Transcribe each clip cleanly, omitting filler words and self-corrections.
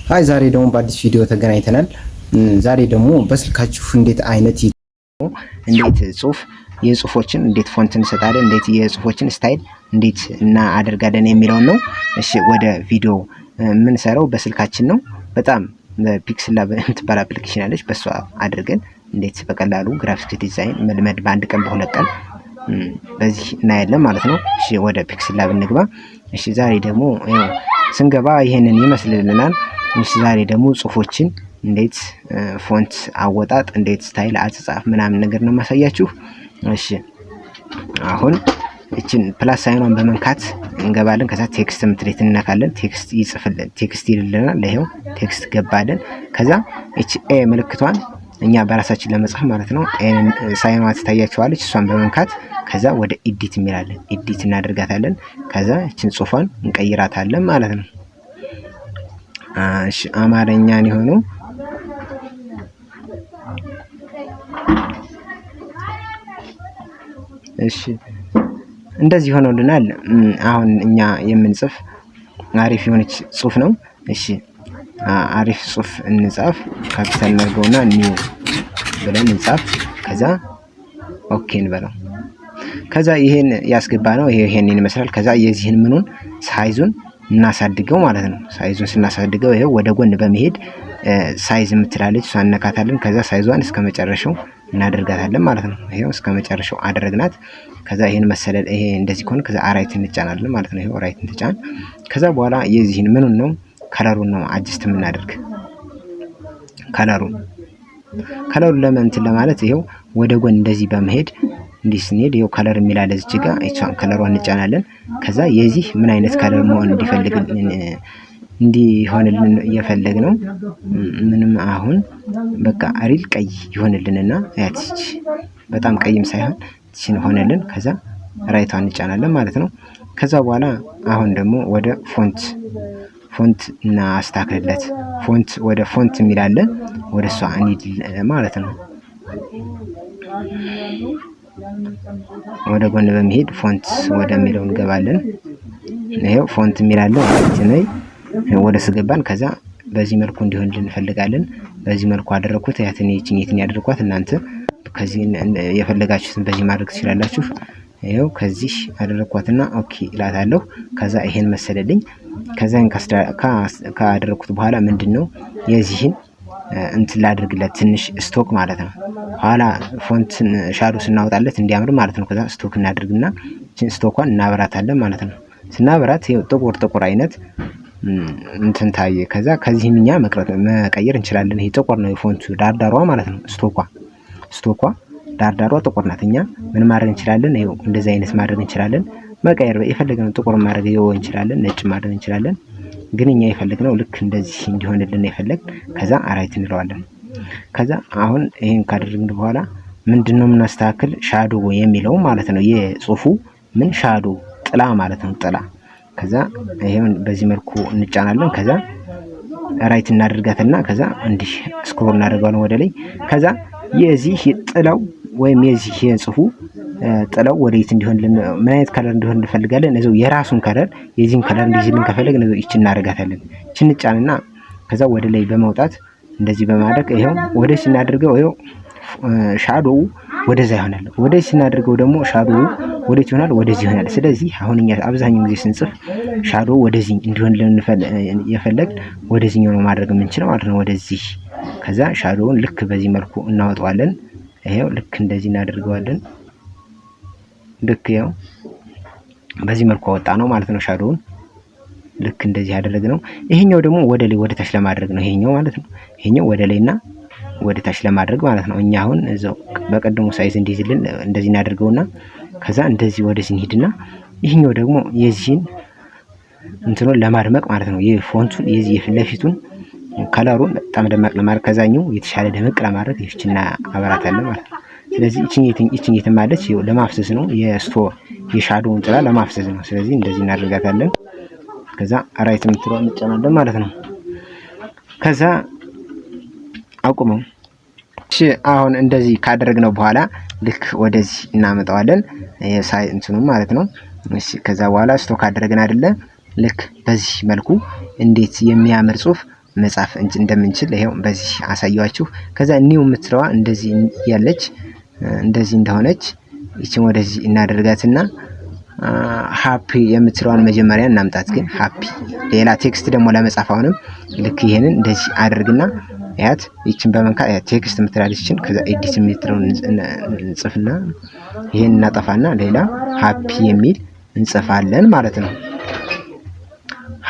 ሃይ ዛሬ ደግሞ በአዲስ ቪዲዮ ተገናኝተናል። ዛሬ ደግሞ በስልካችሁ እንዴት አይነት ጽሁፍ የጽሁፎችን እንዴት ፎንት እንሰጣለን፣ እንዴት የጽሁፎችን ስታይል እንዴት እናደርጋለን የሚለው ነው። እሺ ወደ ቪዲዮ ምን ሰራው በስልካችን ነው። በጣም ፒክስል ላብ የምትባል አፕሊኬሽን አለች። በሷ አድርገን እንዴት በቀላሉ ግራፊክስ ዲዛይን መልመድ በአንድ ቀን በሁለት ቀን በዚህ እናያለን ማለት ነው። እሺ ወደ ፒክስል ላብ እንግባ። እሺ ዛሬ ደግሞ ስንገባ ይሄንን ይመስልልናል። እሺ ዛሬ ደግሞ ጽሁፎችን እንዴት ፎንት አወጣጥ እንዴት ስታይል አጻጻፍ ምናምን ነገር ነው ማሳያችሁ። እሺ አሁን እቺን ፕላስ ሳይኗን በመንካት እንገባለን። ከዛ ቴክስት ምትሬት እንነካለን። ቴክስት ይጽፍልን ቴክስት ይልልናል። ለሄው ቴክስት ገባለን። ከዛ እቺ ኤ ምልክቷን እኛ በራሳችን ለመጻፍ ማለት ነው ሳይኗ ትታያችኋለች። እሷን በመንካት ከዛ ወደ ኤዲት እንላለን። ኤዲት እናደርጋታለን። ከዛ እቺን ጽሁፏን እንቀይራታለን ማለት ነው። እሺ አማርኛን ይሆኑ እሺ እንደዚህ ሆኖልናል። አሁን እኛ የምንጽፍ አሪፍ የሆነች ጽሁፍ ነው። እሺ አሪፍ ጽሁፍ እንጻፍ። ካፒታል እናድርገውና ኒው ብለን እንጻፍ። ከዛ ኦኬ እንበለው። ከዛ ይሄን ያስገባ ነው። ይሄንን ይመስላል። ከዛ የዚህን ምኑን ሳይዙን እናሳድገው ማለት ነው። ሳይዙን ስናሳድገው ይሄው ወደ ጎን በመሄድ ሳይዝ የምትላለች እሷን እነካታለን። ከዛ ሳይዟን እስከመጨረሻው እናደርጋታለን ማለት ነው። ይሄው እስከመጨረሻው አደረግናት። ከዛ ይሄን መሰለ ይሄ እንደዚህ ከሆነ ከዛ ራይት እንጫናለን ማለት ነው። ይሄው ራይት እንጫን። ከዛ በኋላ የዚህን ምኑን ነው ከለሩን ነው አጅስት የምናደርግ። ከለሩን ለምን ለማለት ይሄው ወደ ጎን እንደዚህ በመሄድ እንዲህ ስንሄድ ይሄው ከለር የሚላለ እዚህ ጋር እሷን ከለሯን እንጫናለን። ከዛ የዚህ ምን አይነት ከለር መሆን እንዲሆንልን እየፈለግ ነው። ምንም አሁን በቃ አሪል ቀይ ይሆንልንና ያትች በጣም ቀይም ሳይሆን እቺን ሆነልን። ከዛ ራይቷን እንጫናለን ማለት ነው። ከዛ በኋላ አሁን ደግሞ ወደ ፎንት እና አስተካክልለት። ወደ ፎንት የሚላለ ወደሷ እንሂድ ማለት ነው። ወደ ጎን በመሄድ ፎንት ወደሚለው እንገባለን። ይሄው ፎንት የሚላለ እዚህ ወደ ስገባን ከዛ በዚህ መልኩ እንዲሆንልን እንፈልጋለን። በዚህ መልኩ አደረኩት። ያትን የትኛትን ያደርኳት እናንተ ከዚህ የፈለጋችሁትን በዚህ ማድረግ ትችላላችሁ። ይሄው ከዚህ አደረኳትና ኦኬ እላታለሁ። ከዛ ይሄን መሰለልኝ። ከዛን ካደረኩት በኋላ ምንድነው የዚህን እንትን ላድርግለት ትንሽ ስቶክ ማለት ነው። ኋላ ፎንትን ሻዶ ስናወጣለት እንዲያምር ማለት ነው። ከዛ ስቶክ እናድርግና እቺን ስቶኳን እናበራታለን ማለት ነው። ስናበራት ይሄው ጥቁር አይነት እንትን ታየ። ከዛ ከዚህኛ መቀየር እንችላለን። ይሄ ጥቁር ነው የፎንቱ ዳርዳሯ ማለት ነው። ስቶኳ ዳርዳሯ ጥቁር ናት። እኛ ምን ማድረግ እንችላለን? ይሄው እንደዚህ አይነት ማድረግ እንችላለን። መቀየር የፈለግነው ጥቁር ማድረግ እንችላለን፣ ነጭ ማድረግ እንችላለን። ግን እኛ የፈለግነው ልክ እንደዚህ እንዲሆንልን የፈለግ ከዛ ራይት እንለዋለን። ከዛ አሁን ይሄን ካደረግን በኋላ ምንድነው የምናስተካክል? ሻዶ የሚለው ማለት ነው። የጽሁፉ ምን ሻዶ ጥላ ማለት ነው። ጥላ ከዛ ይሄን በዚህ መልኩ እንጫናለን። ከዛ ራይት እናደርጋትና ከዛ እንዲህ ስክሮል እናደርጋለን ወደ ላይ። ከዛ የዚህ ጥላው ወይም የዚህ የጽሁፉ ጥላው ወዴት እንዲሆንልን ምን አይነት ከለር እንዲሆን እንፈልጋለን? እዛው የራሱን ከለር የዚህን ከለር እንዲይዝልን ከፈለግን እዛው ይችን እናደርጋታለን። ይችን እንጫንና ከዛ ወደ ላይ በመውጣት እንደዚህ በማድረግ ይሄው ወደዚህ እናድርገው። ይሄው ሻዶው ወደዛ ይሆናል። ወደዚህ እናድርገው ደግሞ ሻዶው ወደዚህ ይሆናል፣ ወደዚህ ይሆናል። ስለዚህ አሁን እኛ አብዛኛው ጊዜ ስንጽፍ ሻዶው ወደዚህ እንዲሆንልን የፈለግ ወደዚህኛው ነው ማድረግ የምንችለው ማለት ነው። ወደዚህ ከዛ ሻዶውን ልክ በዚህ መልኩ እናወጣዋለን። ይሄው ልክ እንደዚህ እናደርገዋለን። ልክ ያው በዚህ መልኩ አወጣ ነው ማለት ነው። ሻዶውን ልክ እንደዚህ ያደረግነው። ይሄኛው ደግሞ ወደ ላይ ወደ ታች ለማድረግ ነው። ይሄኛው ማለት ነው። ይሄኛው ወደ ላይና ወደ ታች ለማድረግ ማለት ነው። እኛ አሁን እዛው በቀደሙ ሳይዝ እንዲይዝልን እንደዚህ እናደርገውና ከዛ እንደዚህ ወደዚህ እንሂድና ይሄኛው ደግሞ የዚህን እንትኑን ለማድመቅ ማለት ነው። የፎንቱን የዚህ የፊትለፊቱን ከለሩን በጣም ደማቅ ለማድረግ ከዛኛው የተሻለ ደመቅ ለማድረግ ይችና አበራታለን ማለት ነው። ስለዚህ እቺን የተማለች ለማፍሰስ ነው። የሻዶውን ጥላ ለማፍሰስ ነው። ስለዚህ እንደዚህ እናደርጋታለን። ከዛ ራይት የምትለው እንጫናለን ማለት ነው። ከዛ አቁመው። እሺ አሁን እንደዚህ ካደረግነው በኋላ ልክ ወደዚህ እናመጣዋለን። ሳይ እንትኑ ማለት ነው። እሺ ከዛ በኋላ ስቶክ አደረግን አይደለ? ልክ በዚህ መልኩ እንዴት የሚያምር ጽሁፍ መጻፍ እንደምንችል ይሄው በዚህ አሳያችሁ። ከዛ ኒው የምትለዋ እንደዚህ ያለች እንደዚህ እንደሆነች ይችን ወደዚህ እናደርጋትና ሃፒ የምትለዋን መጀመሪያ እናምጣት። ግን ሃፒ ሌላ ቴክስት ደግሞ ለመጻፍ አሁንም ልክ ይሄንን እንደዚህ አድርግና ያት ይችን በመንካት ቴክስት የምትላለች ይችን ከዛ ኤዲት የምትለውን እንጽፍና ይሄን እናጠፋና ሌላ ሃፒ የሚል እንጽፋለን ማለት ነው።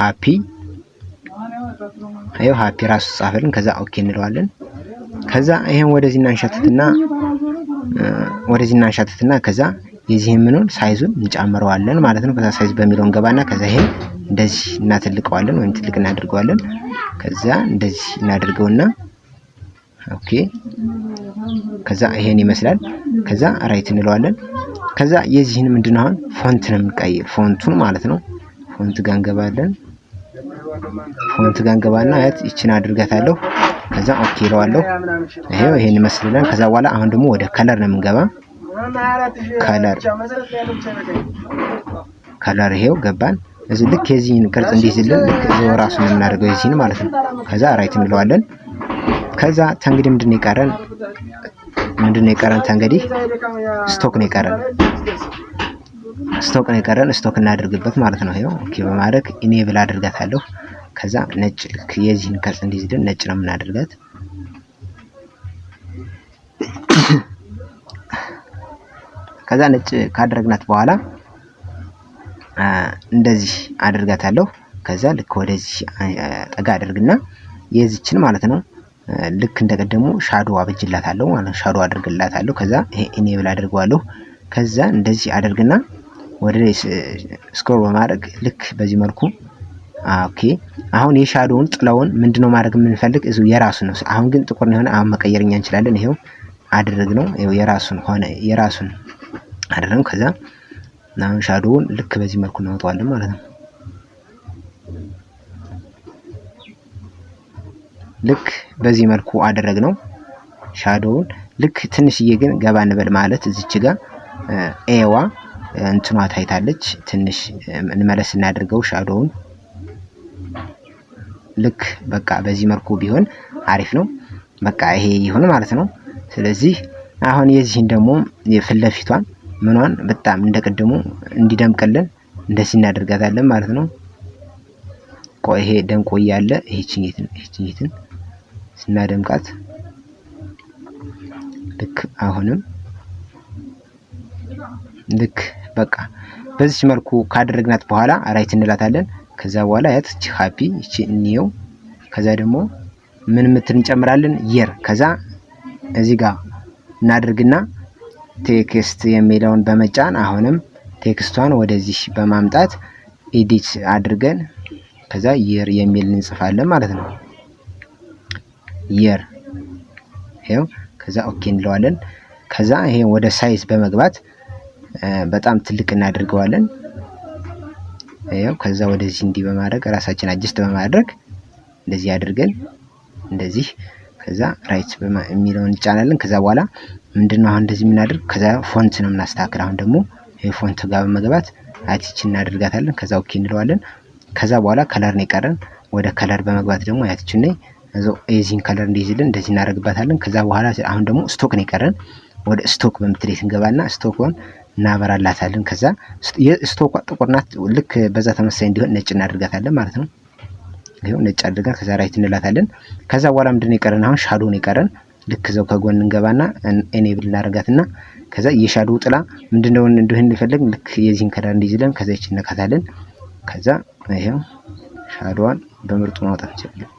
ሃፒ አዩ ሃፒ ራሱ ጻፈልን። ከዛ ኦኬ እንለዋለን። ከዛ ይሄን ወደዚህ እናንሻትትና ከዛ የዚህን ምኑን ሳይዙን እንጨምረዋለን ማለት ነው። ከዛ ሳይዝ በሚለው እንገባና ከዛ ይሄን እንደዚህ እናትልቀዋለን ወይም ትልቅ እናድርገዋለን። ከዛ እንደዚህ እናድርገውና ኦኬ ከዛ ይሄን ይመስላል። ከዛ ራይት እንለዋለን። ከዛ የዚህን ምንድነው አሁን ፎንት ነው የምንቀይር ፎንቱን ማለት ነው። ፎንት ጋር እንገባለን። ፎንት ጋር እንገባና አያት ይችን አድርጋታለሁ። ከዛ ኦኬ እለዋለሁ። ይሄን ይመስላል። ከዛ በኋላ አሁን ደግሞ ወደ ከለር ነው የምንገባ። ከለር ይሄው ገባን። እዚህ ልክ የዚህን ቅርጽ እንዲይዝልን ልክ እዛው ራሱ ነው የምናደርገው የዚህን ማለት ነው። ከዛ ራይት እንለዋለን። ከዛ ተንግዲህ ምንድነው የቀረን ተንግዲህ ስቶክ ነው የቀረን ስቶክ እናድርግበት ማለት ነው። ይሄው ኦኬ በማድረግ ኢኔብል አድርጋታለሁ። ከዛ ነጭ ልክ የዚህን ቅርጽ እንዲይዝልን ነጭ ነው የምናደርጋት። ከዛ ነጭ ካደረግናት በኋላ እንደዚህ አድርጋታለሁ። ከዛ ልክ ወደዚህ ጠጋ አድርግና የዚችን ማለት ነው ልክ እንደቀደሙ ሻዶ አበጅላታለሁ ማለት ነው። ሻዶ አድርግላታለሁ። ከዛ ይሄ ኢኔብል አድርገዋለሁ። ከዛ እንደዚህ አድርግና ወደ ላይ ስክሮል በማድረግ ልክ በዚህ መልኩ ኦኬ። አሁን የሻዶውን ጥላውን ምንድነው ማድረግ የምንፈልግ እዚሁ የራሱ ነው። አሁን ግን ጥቁር ነው። አሁን መቀየርኛ እንችላለን። ይሄው አድርግነው ይሄው የራሱን አደረግን። ከዛ አሁን ሻዶውን ልክ በዚህ መልኩ እናወጣዋለን ማለት ነው። ልክ በዚህ መልኩ አደረግነው ሻዶውን። ልክ ትንሽዬ ግን ገባ እንበል ማለት እዚች ጋር ኤዋ እንትኗ ታይታለች። ትንሽ እንመለስ እናድርገው ሻዶውን። ልክ በቃ በዚህ መልኩ ቢሆን አሪፍ ነው። በቃ ይሄ ይሁን ማለት ነው። ስለዚህ አሁን የዚህን ደግሞ የፊት ለፊቷን ምኗን በጣም እንደቀደሙ እንዲደምቅልን እንደዚህ እናደርጋታለን ማለት ነው። ቆይ ይሄ ደምቆ ያለ ይሄችን ስናደምቃት ልክ አሁንም ልክ በቃ በዚህ መልኩ ካደረግናት በኋላ ራይት እንላታለን። ከዛ በኋላ ያት እቺ ሃፒ እቺ ኒው ከዛ ደግሞ ምን እንጨምራለን የር ከዛ እዚህ ጋር እናድርግና ቴክስት የሚለውን በመጫን አሁንም ቴክስቷን ወደዚህ በማምጣት ኤዲት አድርገን ከዛ የር የሚል እንጽፋለን ማለት ነው። የር ይሄው ከዛ ኦኬ እንለዋለን። ከዛ ይሄ ወደ ሳይዝ በመግባት በጣም ትልቅ እናድርገዋለን። ይሄው ከዛ ወደዚህ እንዲ በማድረግ ራሳችን አጀስት በማድረግ እንደዚህ አድርገን እንደዚህ ከዛ ራይት የሚለውን እንጫናለን። ከዛ በኋላ ምንድነው አሁን እንደዚህ የምናደርግ ከዛ ፎንት ነው የምናስተካክል። አሁን ደግሞ ይሄ ፎንት ጋር በመግባት አቲችን እናደርጋታለን። ከዛ ኦኬ እንለዋለን። ከዛ በኋላ ከለር ነው የቀረን። ወደ ከለር በመግባት ደግሞ አቲችን ላይ እዛው ኤዚን ከለር እንዲይዝልን እንደዚህ እናደርግባታለን። ከዛ በኋላ አሁን ደግሞ ስቶክ ነው የቀረን። ወደ ስቶክ በምትሌት እንገባና ስቶክን እናበራላታለን። ከዛ የስቶክ ጥቁር ናት። ልክ በዛ ተመሳሳይ እንዲሆን ነጭ እናደርጋታለን ማለት ነው። ይሄው ነጭ አድርገን ከዛ ራይት እንላታለን። ከዛ በኋላ ምንድነው የቀረን አሁን ሻዶ ነው የቀረን። ልክ ዘው ከጎን እንገባና ኤኔብል እናደርጋትና ከዛ የሻዶ ጥላ ምንድነው እንደሆነ እንፈልግ ልክ የዚህን ከለር እንዲይዝልን ከዛ ይችነካታለን። ከዛ ይሄው ሻዶዋን በምርጡ ማውጣት እንችላለን።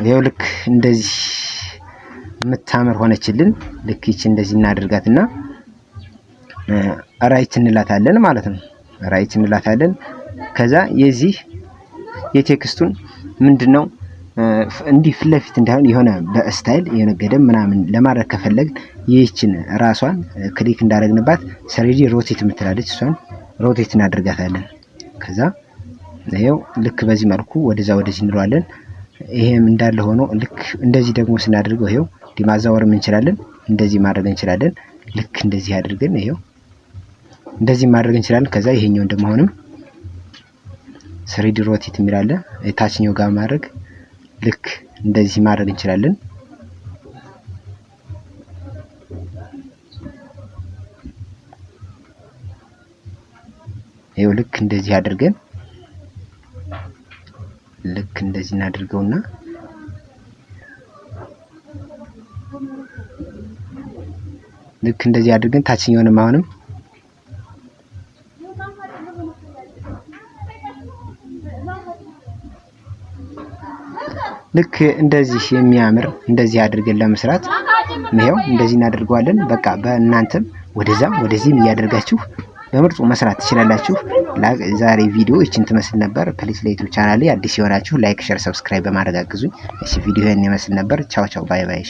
ይሄው ልክ እንደዚህ የምታምር ሆነችልን። ልክ ይቺ እንደዚህ እናደርጋትና ራይት እንላታለን ማለት ነው። ራይት እንላታለን። ከዛ የዚህ የቴክስቱን ምንድነው እንዲህ ፊት ለፊት እንዳይሆን የሆነ በስታይል የሆነ ገደም ምናምን ለማድረግ ከፈለግ ይህችን ራሷን ክሊክ እንዳደረግንባት ሰሪዲ ሮቴት የምትላለች እሷን ሮቴት እናደርጋታለን። ከዛ ይሄው ልክ በዚህ መልኩ ወደዛ ወደዚህ እንለዋለን። ይሄም እንዳለ ሆኖ ልክ እንደዚህ ደግሞ ስናደርገው ይሄው ማዛወርም እንችላለን። እንደዚህ ማድረግ እንችላለን። ልክ እንደዚህ አድርገን ይሄው እንደዚህ ማድረግ እንችላለን። ከዛ ይሄኛው እንደማሆንም 3D ሮቴት የሚል አለ። ታችኛው ጋር ማድረግ ልክ እንደዚህ ማድረግ እንችላለን። ይኸው ልክ እንደዚህ አድርገን ልክ እንደዚህ እናድርገውና ልክ እንደዚህ አድርገን ታችኛውንም አሁንም ልክ እንደዚህ የሚያምር እንደዚህ አድርገን ለመስራት ነው። እንደዚህ እናደርገዋለን። በቃ በእናንተም ወደዛም ወደዚህም እያደረጋችሁ በምርጡ መስራት ትችላላችሁ። ዛሬ ቪዲዮ እቺን ትመስል ነበር። ፕሊዝ ለዩቲዩብ ቻናሌ አዲስ የሆናችሁ ላይክ፣ ሼር፣ ሰብስክራይብ በማድረግ አግዙኝ። እሺ ቪዲዮ ይሄን ይመስል ነበር። ቻው ቻው፣ ባይ ባይ።